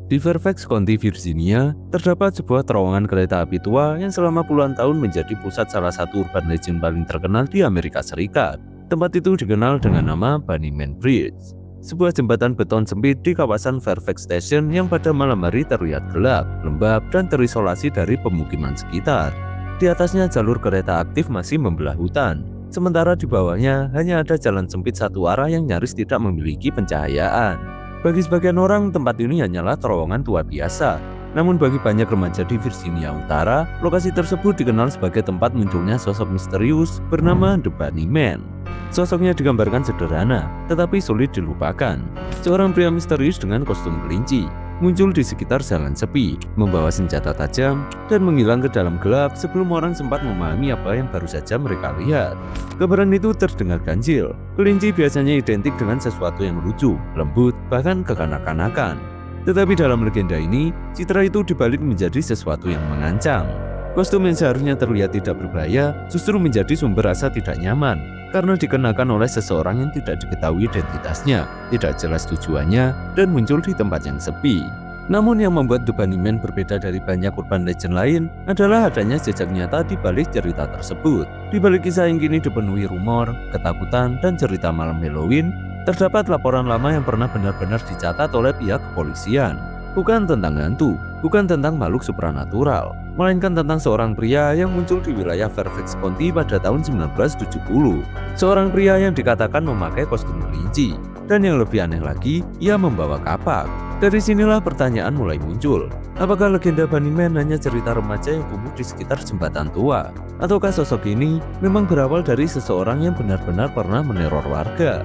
Di Fairfax County, Virginia, terdapat sebuah terowongan kereta api tua yang selama puluhan tahun menjadi pusat salah satu urban legend paling terkenal di Amerika Serikat. Tempat itu dikenal dengan nama Bunnyman Bridge, sebuah jembatan beton sempit di kawasan Fairfax Station yang pada malam hari terlihat gelap, lembab, dan terisolasi dari pemukiman sekitar. Di atasnya jalur kereta aktif masih membelah hutan, sementara di bawahnya hanya ada jalan sempit satu arah yang nyaris tidak memiliki pencahayaan. Bagi sebagian orang, tempat ini hanyalah terowongan tua biasa. Namun bagi banyak remaja di Virginia Utara, lokasi tersebut dikenal sebagai tempat munculnya sosok misterius bernama The Bunnyman. Sosoknya digambarkan sederhana, tetapi sulit dilupakan. Seorang pria misterius dengan kostum kelinci muncul di sekitar jalan sepi, membawa senjata tajam, dan menghilang ke dalam gelap sebelum orang sempat memahami apa yang baru saja mereka lihat. Kabaran itu terdengar ganjil. Kelinci biasanya identik dengan sesuatu yang lucu, lembut, bahkan kekanak-kanakan. Tetapi dalam legenda ini, citra itu dibalik menjadi sesuatu yang mengancam. Kostum yang seharusnya terlihat tidak berbahaya justru menjadi sumber rasa tidak nyaman karena dikenakan oleh seseorang yang tidak diketahui identitasnya, tidak jelas tujuannya, dan muncul di tempat yang sepi. Namun yang membuat The Bunnyman berbeda dari banyak urban legend lain adalah adanya jejak nyata di balik cerita tersebut. Di balik kisah yang kini dipenuhi rumor, ketakutan, dan cerita malam Halloween, terdapat laporan lama yang pernah benar-benar dicatat oleh pihak kepolisian. Bukan tentang hantu, bukan tentang makhluk supranatural, melainkan tentang seorang pria yang muncul di wilayah Fairfax County pada tahun 1970. Seorang pria yang dikatakan memakai kostum kelinci, dan yang lebih aneh lagi, ia membawa kapak. Dari sinilah pertanyaan mulai muncul. Apakah legenda Bunnyman hanya cerita remaja yang tumbuh di sekitar jembatan tua? Ataukah sosok ini memang berawal dari seseorang yang benar-benar pernah meneror warga?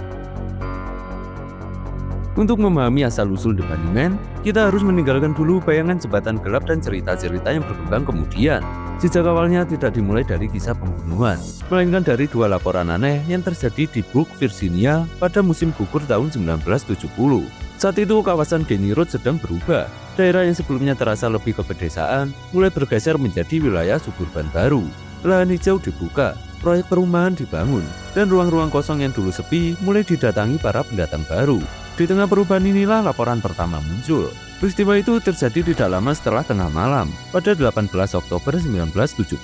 Untuk memahami asal-usul The Bunnyman, kita harus meninggalkan dulu bayangan jembatan gelap dan cerita-cerita yang berkembang kemudian. Jejak awalnya tidak dimulai dari kisah pembunuhan, melainkan dari dua laporan aneh yang terjadi di Brook, Virginia pada musim gugur tahun 1970. Saat itu kawasan Genie Road sedang berubah. Daerah yang sebelumnya terasa lebih ke pedesaan mulai bergeser menjadi wilayah suburban baru. Lahan hijau dibuka, proyek perumahan dibangun, dan ruang-ruang kosong yang dulu sepi mulai didatangi para pendatang baru. Di tengah perubahan inilah laporan pertama muncul. Peristiwa itu terjadi tidak lama setelah tengah malam, pada 18 Oktober 1970.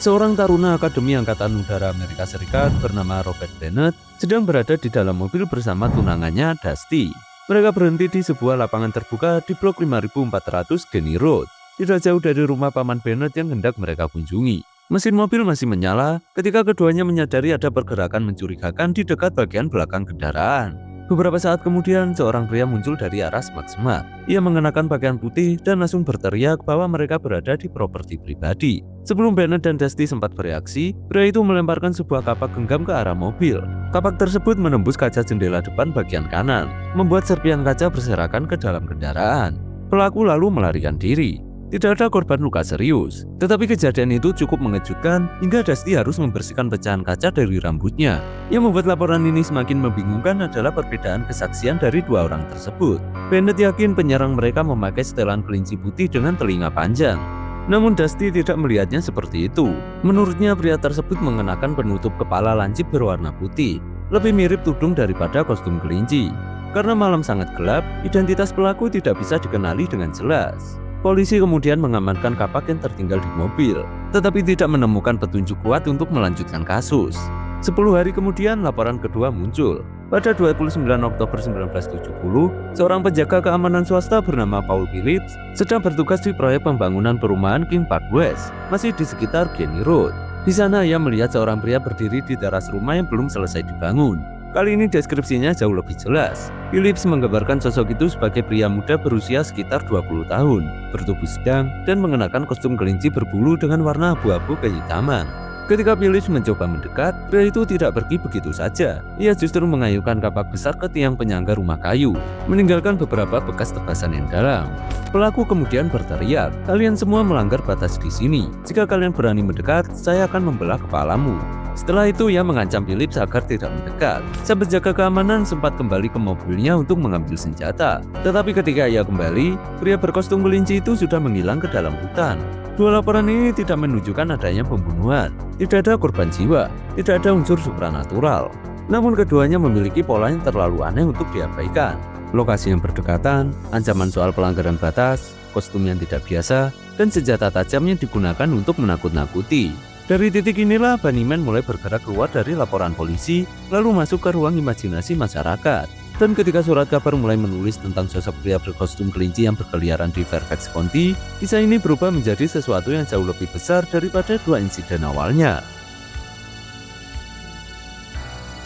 Seorang taruna Akademi Angkatan Udara Amerika Serikat bernama Robert Bennett sedang berada di dalam mobil bersama tunangannya Dusty. Mereka berhenti di sebuah lapangan terbuka di blok 5400 Genie Road, tidak jauh dari rumah paman Bennett yang hendak mereka kunjungi. Mesin mobil masih menyala ketika keduanya menyadari ada pergerakan mencurigakan di dekat bagian belakang kendaraan. Beberapa saat kemudian, seorang pria muncul dari arah semak-semak. Ia mengenakan pakaian putih dan langsung berteriak bahwa mereka berada di properti pribadi. Sebelum Bennett dan Dusty sempat bereaksi, pria itu melemparkan sebuah kapak genggam ke arah mobil. Kapak tersebut menembus kaca jendela depan bagian kanan, membuat serpihan kaca berserakan ke dalam kendaraan. Pelaku lalu melarikan diri. Tidak ada korban luka serius, tetapi kejadian itu cukup mengejutkan hingga Dusty harus membersihkan pecahan kaca dari rambutnya. Yang membuat laporan ini semakin membingungkan adalah perbedaan kesaksian dari dua orang tersebut. Bennett yakin penyerang mereka memakai setelan kelinci putih dengan telinga panjang. Namun Dusty tidak melihatnya seperti itu. Menurutnya pria tersebut mengenakan penutup kepala lancip berwarna putih, lebih mirip tudung daripada kostum kelinci. Karena malam sangat gelap, identitas pelaku tidak bisa dikenali dengan jelas. Polisi kemudian mengamankan kapak yang tertinggal di mobil, tetapi tidak menemukan petunjuk kuat untuk melanjutkan kasus. 10 hari kemudian laporan kedua muncul. Pada 29 Oktober 1970, seorang penjaga keamanan swasta bernama Paul Phillips sedang bertugas di proyek pembangunan perumahan King Park West, masih di sekitar Genie Road. Di sana ia melihat seorang pria berdiri di teras rumah yang belum selesai dibangun. Kali ini deskripsinya jauh lebih jelas. Phillips menggambarkan sosok itu sebagai pria muda berusia sekitar 20 tahun, bertubuh sedang, dan mengenakan kostum kelinci berbulu dengan warna abu-abu kehitaman. Ketika Phillips mencoba mendekat, pria itu tidak pergi begitu saja. Ia justru mengayuhkan kapak besar ke tiang penyangga rumah kayu, meninggalkan beberapa bekas tebasan yang dalam. Pelaku kemudian berteriak, "Kalian semua melanggar batas di sini. Jika kalian berani mendekat, saya akan membelah kepalamu." Setelah itu ia mengancam Phillips agar tidak mendekat. Sang penjaga keamanan sempat kembali ke mobilnya untuk mengambil senjata. Tetapi ketika ia kembali, pria berkostum kelinci itu sudah menghilang ke dalam hutan. Dua laporan ini tidak menunjukkan adanya pembunuhan. Tidak ada korban jiwa, tidak ada unsur supranatural. Namun keduanya memiliki pola yang terlalu aneh untuk diabaikan. Lokasi yang berdekatan, ancaman soal pelanggaran batas, kostum yang tidak biasa, dan senjata tajam yang digunakan untuk menakut-nakuti. Dari titik inilah Bunnyman mulai bergerak keluar dari laporan polisi, lalu masuk ke ruang imajinasi masyarakat. Dan ketika surat kabar mulai menulis tentang sosok pria berkostum kelinci yang berkeliaran di Fairfax County, kisah ini berubah menjadi sesuatu yang jauh lebih besar daripada dua insiden awalnya.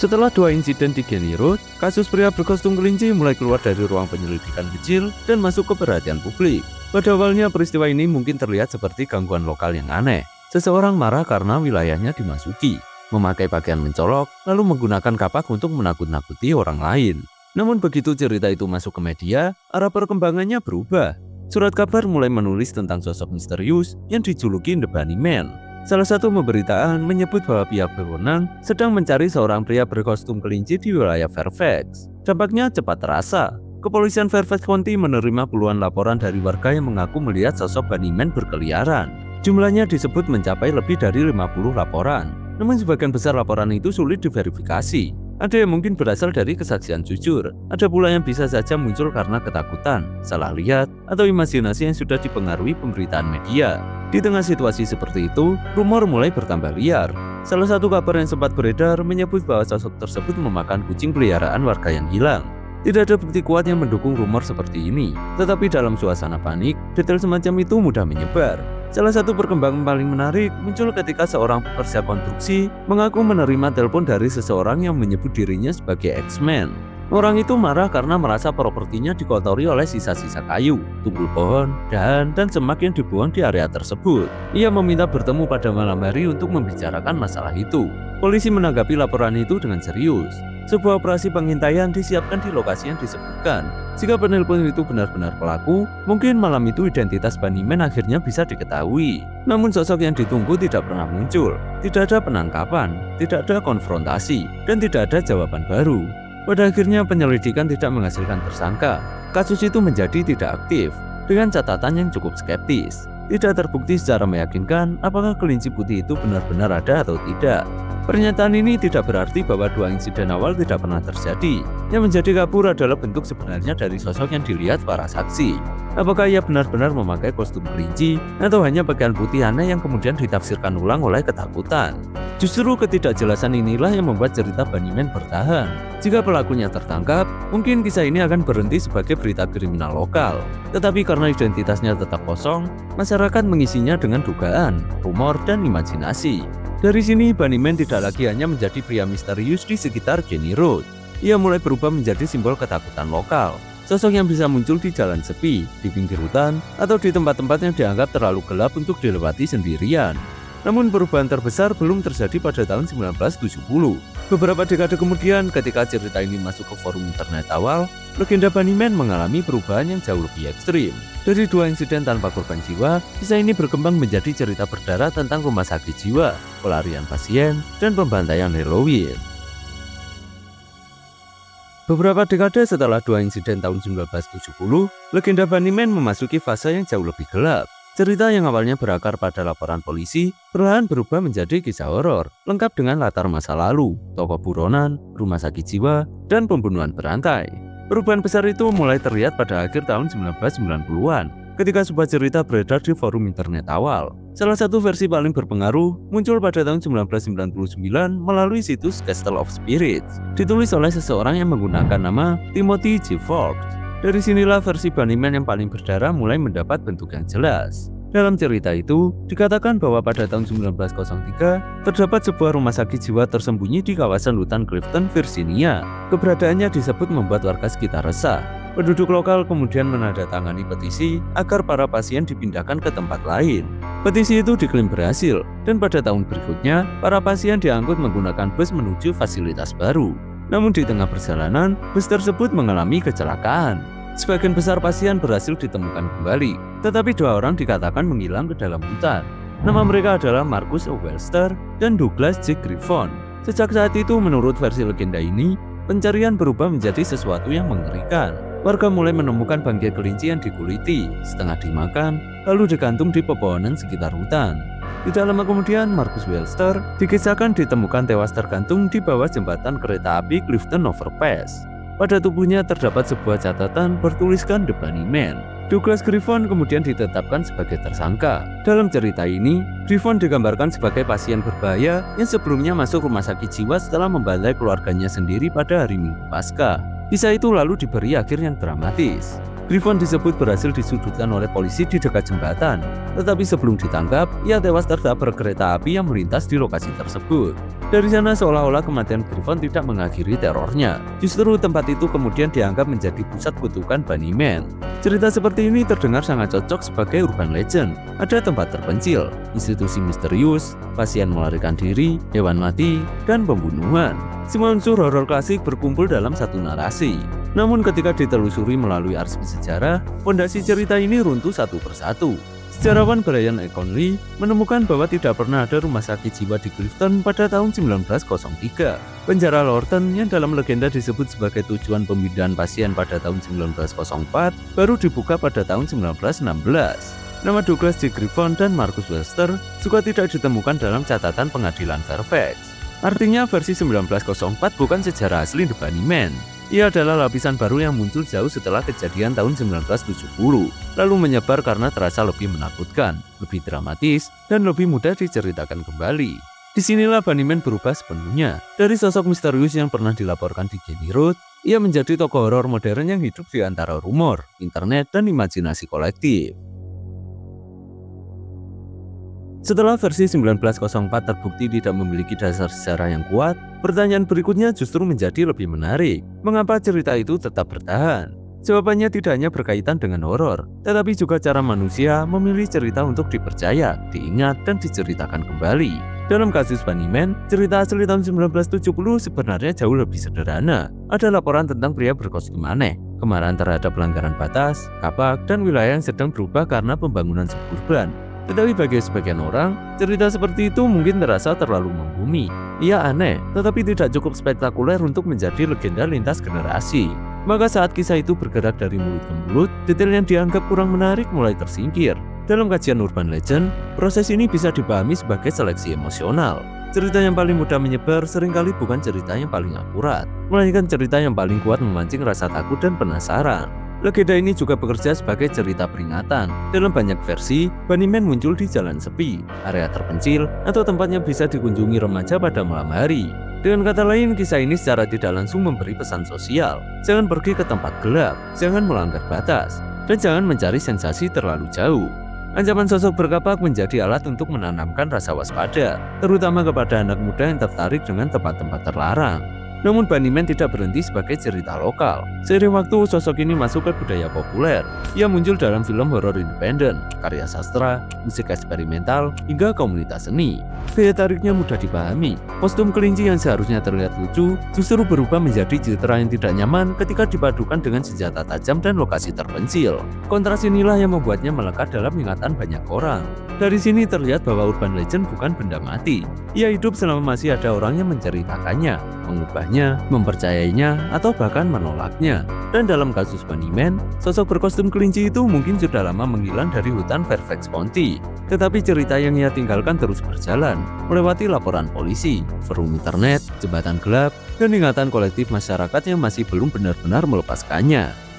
Setelah dua insiden di Genny Road, kasus pria berkostum kelinci mulai keluar dari ruang penyelidikan kecil dan masuk ke perhatian publik. Pada awalnya peristiwa ini mungkin terlihat seperti gangguan lokal yang aneh. Seseorang marah karena wilayahnya dimasuki, memakai pakaian mencolok, lalu menggunakan kapak untuk menakut-nakuti orang lain. Namun begitu cerita itu masuk ke media, arah perkembangannya berubah. Surat kabar mulai menulis tentang sosok misterius yang dijuluki The Bunnyman. Salah satu pemberitaan menyebut bahwa pihak berwenang sedang mencari seorang pria berkostum kelinci di wilayah Fairfax. Dampaknya cepat terasa. Kepolisian Fairfax County menerima puluhan laporan dari warga yang mengaku melihat sosok Bunnyman berkeliaran. Jumlahnya disebut mencapai lebih dari 50 laporan. Namun sebagian besar laporan itu sulit diverifikasi. Ada yang mungkin berasal dari kesaksian jujur, ada pula yang bisa saja muncul karena ketakutan, salah lihat, atau imajinasi yang sudah dipengaruhi pemberitaan media. Di tengah situasi seperti itu, rumor mulai bertambah liar. Salah satu kabar yang sempat beredar menyebut bahwa sosok tersebut memakan kucing peliharaan warga yang hilang. Tidak ada bukti kuat yang mendukung rumor seperti ini, tetapi dalam suasana panik, detail semacam itu mudah menyebar. Salah satu perkembangan paling menarik muncul ketika seorang pekerja konstruksi mengaku menerima telepon dari seseorang yang menyebut dirinya sebagai X-Men. Orang itu marah karena merasa propertinya dikotori oleh sisa-sisa kayu, tumpul pohon, dahan, dan semak yang dibuang di area tersebut. Ia meminta bertemu pada malam hari untuk membicarakan masalah itu. Polisi menanggapi laporan itu dengan serius. Sebuah operasi pengintaian disiapkan di lokasi yang disebutkan. Jika penelpon itu benar-benar pelaku, mungkin malam itu identitas Bunnyman akhirnya bisa diketahui. Namun sosok yang ditunggu tidak pernah muncul. Tidak ada penangkapan, tidak ada konfrontasi, dan tidak ada jawaban baru. Pada akhirnya penyelidikan tidak menghasilkan tersangka. Kasus itu menjadi tidak aktif, dengan catatan yang cukup skeptis. Tidak terbukti secara meyakinkan apakah kelinci putih itu benar-benar ada atau tidak. Pernyataan ini tidak berarti bahwa dua insiden awal tidak pernah terjadi. Yang menjadi kabur adalah bentuk sebenarnya dari sosok yang dilihat para saksi. Apakah ia benar-benar memakai kostum kelinci, atau hanya pakaian putih aneh yang kemudian ditafsirkan ulang oleh ketakutan? Justru ketidakjelasan inilah yang membuat cerita Bunnyman bertahan. Jika pelakunya tertangkap, mungkin kisah ini akan berhenti sebagai berita kriminal lokal. Tetapi karena identitasnya tetap kosong, masyarakat mengisinya dengan dugaan, rumor, dan imajinasi. Dari sini, Bunnyman tidak lagi hanya menjadi pria misterius di sekitar Genny Road. Ia mulai berubah menjadi simbol ketakutan lokal. Sosok yang bisa muncul di jalan sepi, di pinggir hutan, atau di tempat-tempat yang dianggap terlalu gelap untuk dilewati sendirian. Namun perubahan terbesar belum terjadi pada tahun 1970. Beberapa dekade kemudian, ketika cerita ini masuk ke forum internet awal, legenda Bunnyman mengalami perubahan yang jauh lebih ekstrim. Dari dua insiden tanpa korban jiwa, kisah ini berkembang menjadi cerita berdarah tentang rumah sakit jiwa, pelarian pasien, dan pembantaian Halloween. Beberapa dekade setelah dua insiden tahun 1970, legenda Bunnyman memasuki fase yang jauh lebih gelap. Cerita yang awalnya berakar pada laporan polisi, perlahan berubah menjadi kisah horor, lengkap dengan latar masa lalu, tokoh buronan, rumah sakit jiwa, dan pembunuhan berantai. Perubahan besar itu mulai terlihat pada akhir tahun 1990-an, ketika sebuah cerita beredar di forum internet awal. Salah satu versi paling berpengaruh muncul pada tahun 1999 melalui situs Castle of Spirits, ditulis oleh seseorang yang menggunakan nama Timothy G. Forbes. Dari sinilah versi Bunnyman yang paling berdarah mulai mendapat bentuk yang jelas. Dalam cerita itu, dikatakan bahwa pada tahun 1903, terdapat sebuah rumah sakit jiwa tersembunyi di kawasan hutan Clifton, Virginia. Keberadaannya disebut membuat warga sekitar resah. Penduduk lokal kemudian menandatangani petisi agar para pasien dipindahkan ke tempat lain. Petisi itu diklaim berhasil, dan pada tahun berikutnya, para pasien diangkut menggunakan bus menuju fasilitas baru. Namun di tengah perjalanan, bus tersebut mengalami kecelakaan. Sebagian besar pasien berhasil ditemukan kembali, tetapi dua orang dikatakan menghilang ke dalam hutan. Nama mereka adalah Marcus Webster dan Douglas J. Griffon. Sejak saat itu, menurut versi legenda ini, pencarian berubah menjadi sesuatu yang mengerikan. Warga mulai menemukan bangkai kelinci yang dikuliti, setengah dimakan, lalu digantung di pepohonan sekitar hutan. Tidak lama kemudian, Marcus Webster dikisahkan ditemukan tewas tergantung di bawah jembatan kereta api Clifton Overpass. Pada tubuhnya terdapat sebuah catatan bertuliskan The Bunnyman. Douglas Griffon kemudian ditetapkan sebagai tersangka. Dalam cerita ini, Griffon digambarkan sebagai pasien berbahaya yang sebelumnya masuk rumah sakit jiwa setelah membantai keluarganya sendiri pada hari Minggu Paskah. Kisah itu lalu diberi akhir yang dramatis. Griffon disebut berhasil disudutkan oleh polisi di dekat jembatan, tetapi sebelum ditangkap, ia tewas tertabrak kereta api yang melintas di lokasi tersebut. Dari sana seolah-olah kematian Griffon tidak mengakhiri terornya. Justru tempat itu kemudian dianggap menjadi pusat kutukan Bunnyman. Cerita seperti ini terdengar sangat cocok sebagai urban legend. Ada tempat terpencil, institusi misterius, pasien melarikan diri, hewan mati, dan pembunuhan. Semua unsur horor klasik berkumpul dalam satu narasi. Namun ketika ditelusuri melalui arsip sejarah, fondasi cerita ini runtuh satu persatu. Sejarawan Brian A. Conley menemukan bahwa tidak pernah ada rumah sakit jiwa di Clifton pada tahun 1903. Penjara Lorton yang dalam legenda disebut sebagai tujuan pemindahan pasien pada tahun 1904 baru dibuka pada tahun 1916. Nama Douglas J. Griffon dan Marcus Webster juga tidak ditemukan dalam catatan pengadilan Fairfax. Artinya versi 1904 bukan sejarah asli The Bunnyman. Ia adalah lapisan baru yang muncul jauh setelah kejadian tahun 1970, lalu menyebar karena terasa lebih menakutkan, lebih dramatis, dan lebih mudah diceritakan kembali. Disinilah Bunnyman berubah sepenuhnya. Dari sosok misterius yang pernah dilaporkan di Jenny Road, ia menjadi tokoh horor modern yang hidup di antara rumor, internet, dan imajinasi kolektif. Setelah versi 1904 terbukti tidak memiliki dasar sejarah yang kuat, pertanyaan berikutnya justru menjadi lebih menarik. Mengapa cerita itu tetap bertahan? Jawabannya tidak hanya berkaitan dengan horor, tetapi juga cara manusia memilih cerita untuk dipercaya, diingat, dan diceritakan kembali. Dalam kasus Bunnyman, cerita asli tahun 1970 sebenarnya jauh lebih sederhana. Ada laporan tentang pria berkostum aneh, kemarahan terhadap pelanggaran batas, kapak, dan wilayah yang sedang berubah karena pembangunan suburban. Tetapi bagi sebagian orang, cerita seperti itu mungkin terasa terlalu membumi. Ia aneh, tetapi tidak cukup spektakuler untuk menjadi legenda lintas generasi. Maka saat kisah itu bergerak dari mulut ke mulut, detail yang dianggap kurang menarik mulai tersingkir. Dalam kajian urban legend, proses ini bisa dipahami sebagai seleksi emosional. Cerita yang paling mudah menyebar seringkali bukan cerita yang paling akurat, melainkan cerita yang paling kuat memancing rasa takut dan penasaran. Legenda ini juga bekerja sebagai cerita peringatan. Dalam banyak versi, Bunnyman muncul di jalan sepi, area terpencil, atau tempat yang bisa dikunjungi remaja pada malam hari. Dengan kata lain, kisah ini secara tidak langsung memberi pesan sosial. Jangan pergi ke tempat gelap, jangan melanggar batas, dan jangan mencari sensasi terlalu jauh. Ancaman sosok berkapak menjadi alat untuk menanamkan rasa waspada, terutama kepada anak muda yang tertarik dengan tempat-tempat terlarang. Namun Bunnyman tidak berhenti sebagai cerita lokal. Seiring waktu, sosok ini masuk ke budaya populer. Ia muncul dalam film horor independen, karya sastra, musik eksperimental, hingga komunitas seni. Daya tariknya mudah dipahami. Kostum kelinci yang seharusnya terlihat lucu justru berubah menjadi citra yang tidak nyaman ketika dipadukan dengan senjata tajam dan lokasi terpencil. Kontras inilah yang membuatnya melekat dalam ingatan banyak orang. Dari sini terlihat bahwa urban legend bukan benda mati. Ia hidup selama masih ada orang yang menceritakannya, mengubahnya, mempercayainya, atau bahkan menolaknya. Dan dalam kasus Bunnyman, sosok berkostum kelinci itu mungkin sudah lama menghilang dari hutan Fairfax County. Tetapi cerita yang ia tinggalkan terus berjalan, melewati laporan polisi, forum internet, jembatan gelap, dan ingatan kolektif masyarakat yang masih belum benar-benar melepaskannya.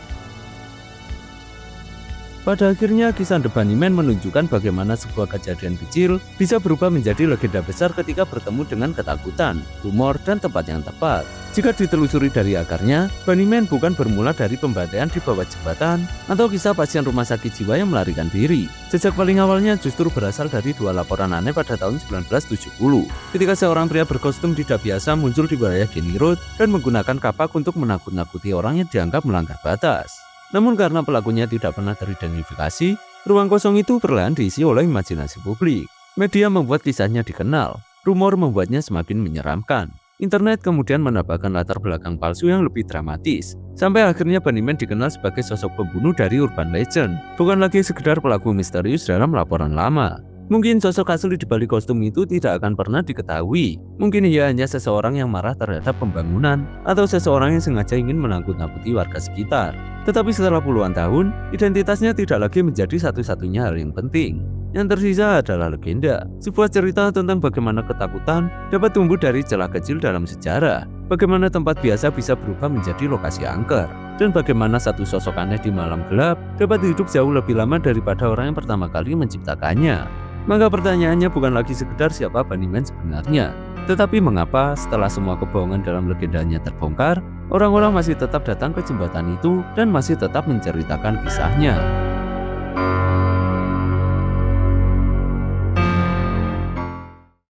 Pada akhirnya, kisah The Bunnyman menunjukkan bagaimana sebuah kejadian kecil bisa berubah menjadi legenda besar ketika bertemu dengan ketakutan, humor, dan tempat yang tepat. Jika ditelusuri dari akarnya, Bunnyman bukan bermula dari pembantaian di bawah jembatan atau kisah pasien rumah sakit jiwa yang melarikan diri. Jejak paling awalnya justru berasal dari dua laporan aneh pada tahun 1970, ketika seorang pria berkostum tidak biasa muncul di wilayah Jenny Road dan menggunakan kapak untuk menakut-nakuti orang yang dianggap melanggar batas. Namun karena pelakunya tidak pernah teridentifikasi, ruang kosong itu perlahan diisi oleh imajinasi publik. Media membuat kisahnya dikenal, rumor membuatnya semakin menyeramkan. Internet kemudian menambahkan latar belakang palsu yang lebih dramatis, sampai akhirnya Bunnyman dikenal sebagai sosok pembunuh dari urban legend, bukan lagi sekedar pelaku misterius dalam laporan lama. Mungkin sosok asli di balik kostum itu tidak akan pernah diketahui. Mungkin ia hanya seseorang yang marah terhadap pembangunan, atau seseorang yang sengaja ingin menakut-nakuti warga sekitar. Tetapi setelah puluhan tahun, identitasnya tidak lagi menjadi satu-satunya hal yang penting. Yang tersisa adalah legenda, sebuah cerita tentang bagaimana ketakutan dapat tumbuh dari celah kecil dalam sejarah, bagaimana tempat biasa bisa berubah menjadi lokasi angker, dan bagaimana satu sosok aneh di malam gelap dapat hidup jauh lebih lama daripada orang yang pertama kali menciptakannya. Maka pertanyaannya bukan lagi sekedar siapa Bunnyman sebenarnya, tetapi mengapa setelah semua kebohongan dalam legendanya terbongkar, orang-orang masih tetap datang ke jembatan itu dan masih tetap menceritakan kisahnya.